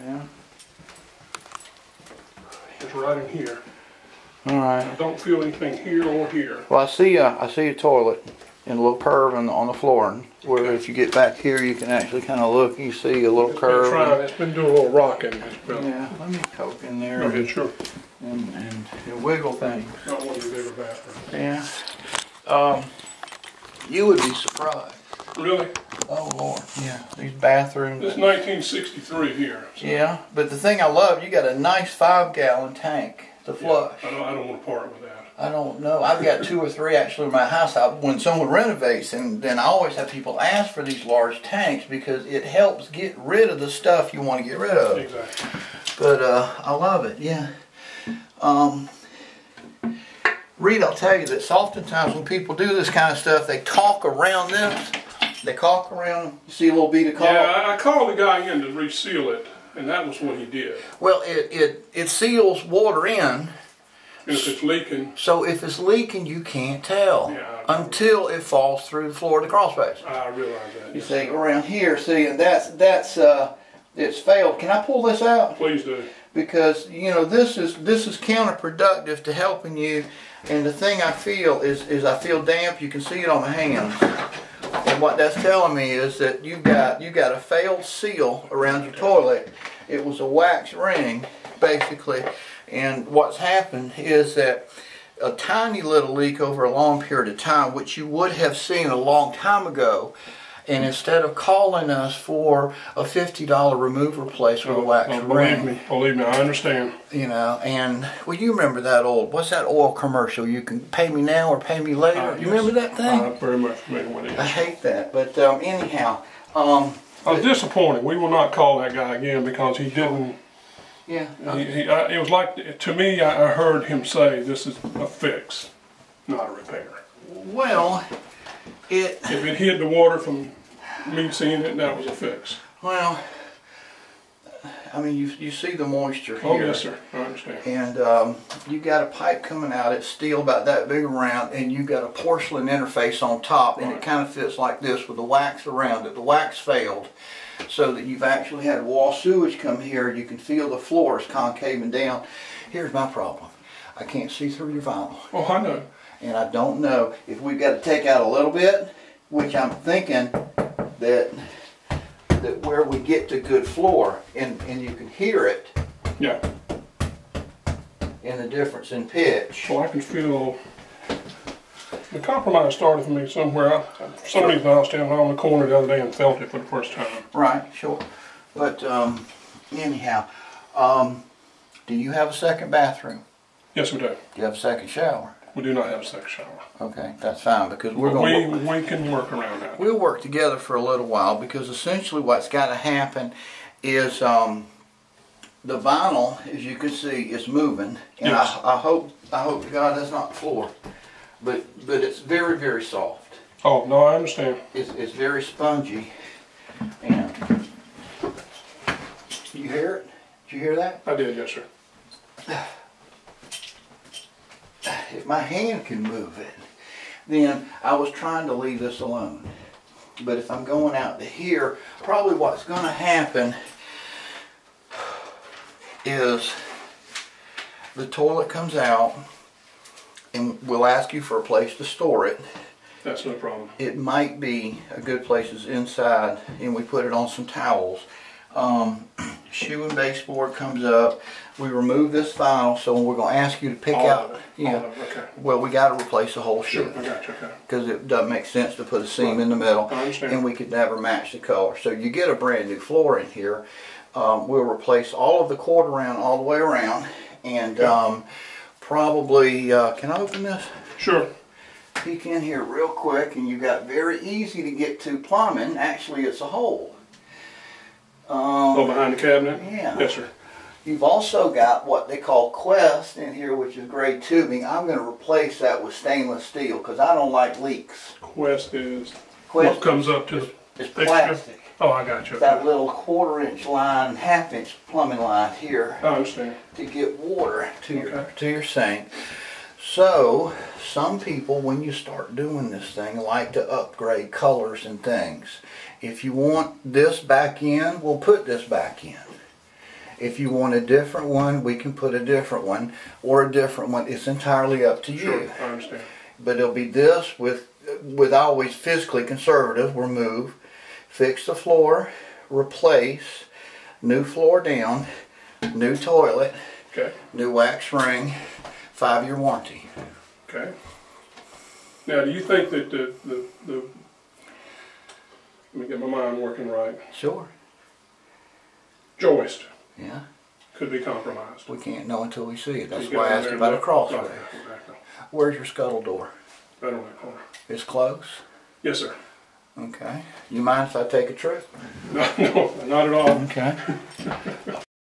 Yeah. It's right in here. All right. I don't feel anything here or here. Well, I see a toilet and a little curve on the flooring. Where Okay. if you get back here, you can actually kind of look. You see a little curve. It's been doing a little rocking. Yeah. Let me poke in there. Go ahead, sure. And wiggle things. Not one of the bigger bathrooms. Yeah. You would be surprised. Really? Oh Lord. Yeah. These bathrooms. It's 1963 here. So. Yeah. But the thing I love, you got a nice 5-gallon tank to flush. Yeah, I don't want to part with that. I don't know. I've got 2 or 3 actually in my house. When someone renovates, and then I always have people ask for these large tanks because it helps get rid of the stuff you want to get rid of. Exactly. But I love it. Yeah. Reed, I'll tell you this. Oftentimes when people do this kind of stuff, they caulk around this. They caulk around. You see a little bead of caulk? Yeah, I called the guy in to reseal it, and that was what he did. Well, it seals water in. And if it's leaking. So if it's leaking, you can't tell until it falls through the floor of the crawl space. I realize that. You see around here, see, and that's it's failed. Can I pull this out? Please do. Because you know this is counterproductive to helping you. And the thing I feel is I feel damp. You can see it on my hands. And what that's telling me is that you got a failed seal around your toilet. It was a wax ring, basically. And what's happened is that a tiny little leak over a long period of time, which you would have seen a long time ago, and instead of calling us for a $50 remover place with a wax ring. Believe me, I understand. You know, and well, you remember that what's that oil commercial? You can pay me now or pay me later. You remember that thing? I'm very much familiar with it. I hate that, but anyhow. I was disappointed. We will not call that guy again because he didn't. Yeah. It was like, to me, I heard him say this is a fix, not a repair. Well, if it hid the water from me seeing it, that was a fix. Well, I mean, you see the moisture here. Oh, yes, sir. I understand. And you got a pipe coming out. It's steel about that big around, and you got a porcelain interface on top, and it kind of fits like this with the wax around it. The wax failed, so that you've actually had wall sewage come here. You can feel the floor is concaving down. Here's my problem. I can't see through your vinyl. Oh, I know. And I don't know if we've got to take out a little bit, which I'm thinking that where we get to good floor, and you can hear it. Yeah. In the difference in pitch. Well, I can feel the compromise started for me somewhere. For some reason, I was standing on the corner the other day and felt it for the first time. Right, sure. But anyhow, do you have a second bathroom? Yes, we do. Do you have a second shower? We do not have a second shower. Okay, that's fine because we're going to we can work around that. We'll work together for a little while because essentially what's got to happen is the vinyl, as you can see, is moving, and yes. I hope to God that's not the floor, but it's very, very soft. Oh no, I understand. It's very spongy, and you hear it? Did you hear that? I did, yes, sir. If my hand can move it, then I was trying to leave this alone. But if I'm going out to here, probably what's going to happen is the toilet comes out and we'll ask you for a place to store it. That's no problem. It might be a good place is inside, and we put it on some towels. Shoe and baseboard comes up. We remove this vinyl, so we're going to ask you to pick out. Yeah. Okay. Well, we got to replace the whole shoe. Sure, I got you. Okay. Because it doesn't make sense to put a seam in the middle, I understand. and we could never match the color. So you get a brand new floor in here. We'll replace all of the cord around all the way around, and probably can I open this? Sure. Peek in here real quick, and you got very easy to get to plumbing. Actually, it's a hole. Behind the cabinet? Yeah. Yes, sir. You've also got what they call Quest in here, which is gray tubing. I'm going to replace that with stainless steel because I don't like leaks. Quest is what comes up to it's plastic. Oh, I got you. That little 1/4-inch line, 1/2-inch plumbing line here. I understand. To get water to your sink. So, some people, when you start doing this thing, like to upgrade colors and things. If you want this back in, we'll put this back in. If you want a different one, we can put a different one, or a different one. It's entirely up to you. Sure, I understand. But it'll be this with always physically conservative, remove, fix the floor, replace, new floor down, new toilet, Okay. new wax ring, 5-year warranty. Okay. Now, do you think that let me get my mind working right, Sure. joist Yeah. could be compromised? We can't know until we see it. That's You why I get in asked there you about a and cross look. rail. Okay, exactly. Where's your scuttle door? Right on that corner. It's close? Yes, sir. Okay. You mind if I take a trip? No, not at all. Okay.